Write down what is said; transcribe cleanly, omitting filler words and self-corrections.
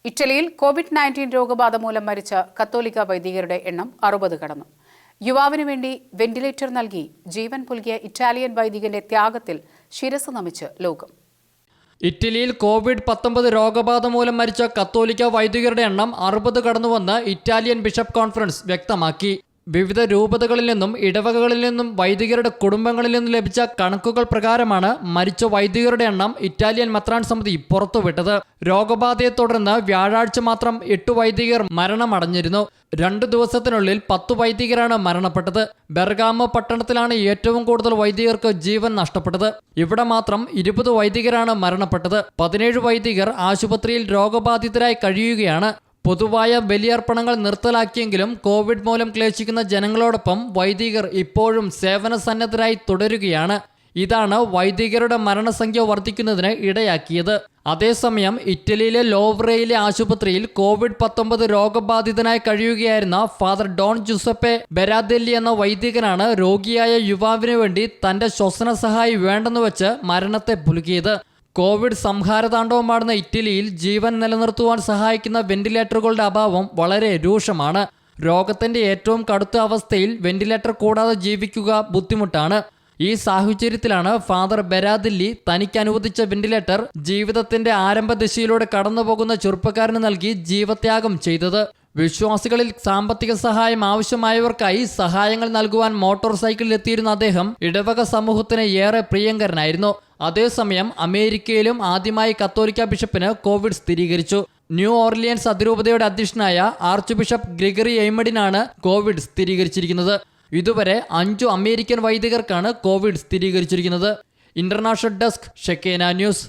ഇറ്റലിയിൽ കോവിഡ്-19 രോഗബാധ മൂലം മരിച്ച കത്തോലിക്ക വൈദികരുടെ എണ്ണം 60 കടന്നു. യുവാവിനു വേണ്ടി വെന്റിലേറ്റർ നൽകി ജീവൻ പുൽകിയ ഇറ്റാലിയൻ വൈദികന്റെ ത്യാഗത്തിൽ ശിരസ് നമിച്ച് ലോകം. ഇറ്റലിയിൽ കോവിഡ്-19 രോഗബാധ മൂലം മരിച്ച കത്തോലിക്ക വൈദികരുടെ എണ്ണം 60 കടന്നുവെന്ന് ഇറ്റാലിയൻ ബിഷപ്പ് കോൺഫറൻസ് വ്യക്തമാക്കി. വിവിധ രൂപതകളിൽ നിന്നും ഇടവകകളിൽ നിന്നും വൈദികരുടെ കുടുംബങ്ങളിൽ നിന്നും ലഭിച്ച കണക്കുകൾ പ്രകാരമാണ് മരിച്ച വൈദികരുടെ എണ്ണം ഇറ്റാലിയൻ മെത്രാൻ സമിതി പുറത്തുവിട്ടത്. രോഗബാധയെ തുടർന്ന് വ്യാഴാഴ്ച മാത്രം 8 വൈദികർ മരണമടഞ്ഞിരുന്നു. 2 ദിവസത്തിനുള്ളിൽ 10 വൈദികരാണ് മരണപ്പെട്ടത്. ബെർഗാമോ പട്ടണത്തിലാണ് ഏറ്റവും കൂടുതൽ വൈദികർക്ക് ജീവൻ നഷ്ടപ്പെട്ടത്. ഇവിടെ മാത്രം 20 വൈദികരാണ് മരണപ്പെട്ടത്. 17 വൈദികർ ആശുപത്രിയിൽ രോഗബാധിതരായി കഴിയുകയാണ്. പൊതുവായ ബലിയർപ്പണങ്ങൾ നിർത്തലാക്കിയെങ്കിലും കോവിഡ് മൂലം ക്ലേശിക്കുന്ന ജനങ്ങളോടൊപ്പം വൈദികർ ഇപ്പോഴും സേവന സന്നദ്ധരായി തുടരുകയാണ്. ഇതാണ് വൈദികരുടെ മരണസംഖ്യ വർദ്ധിക്കുന്നതിന് ഇടയാക്കിയത്. അതേസമയം ഇറ്റലിയിലെ ലോവ്രയിലെ ആശുപത്രിയിൽ കോവിഡ്-19 രോഗബാധിതനായി കഴിയുകയായിരുന്ന ഫാദർ ഡോൺ ജുസപ്പെ ബെരാദെല്ലി എന്ന വൈദികനാണ് രോഗിയായ യുവാവിനു വേണ്ടി തന്റെ ശ്വസന സഹായി വേണ്ടെന്ന് വെച്ച് മരണത്തെ പുലുകിയത്. കോവിഡ് സംഹാരതാണ്ഡവമാടുന്ന ഇറ്റലിയിൽ ജീവൻ നിലനിർത്തുവാൻ സഹായിക്കുന്ന വെന്റിലേറ്ററുകളുടെ അഭാവം വളരെ രൂക്ഷമാണ്. രോഗത്തിന്റെ ഏറ്റവും കടുത്ത അവസ്ഥയിൽ വെന്റിലേറ്റർ കൂടാതെ ജീവിക്കുക ബുദ്ധിമുട്ടാണ്. ഈ സാഹചര്യത്തിലാണ് ഫാദർ ബെരാദെല്ലി തനിക്ക് അനുവദിച്ച വെന്റിലേറ്റർ ജീവിതത്തിന്റെ ആരംഭ ദിശയിലൂടെ കടന്നുപോകുന്ന ചെറുപ്പക്കാരന് നൽകി ജീവത്യാഗം ചെയ്തത്. വിശ്വാസികളിൽ സാമ്പത്തിക സഹായം ആവശ്യമായവർക്കായി സഹായങ്ങൾ നൽകുവാൻ മോട്ടോർ സൈക്കിളിൽ എത്തിയിരുന്ന അദ്ദേഹം ഇടവക സമൂഹത്തിന് ഏറെ പ്രിയങ്കരനായിരുന്നു. അതേസമയം അമേരിക്കയിലും ആദ്യമായി കത്തോലിക്ക ബിഷപ്പിന് കോവിഡ് സ്ഥിരീകരിച്ചു. ന്യൂ ഓർലിയൻസ് അതിരൂപതയുടെ അധ്യക്ഷനായ ആർച്ച് ബിഷപ്പ് ഗ്രിഗറി എയ്മഡിനാണ് കോവിഡ് സ്ഥിരീകരിച്ചിരിക്കുന്നത്. ഇതുവരെ 5 അമേരിക്കൻ വൈദികർക്കാണ് കോവിഡ് സ്ഥിരീകരിച്ചിരിക്കുന്നത്. International desk Shekinah news.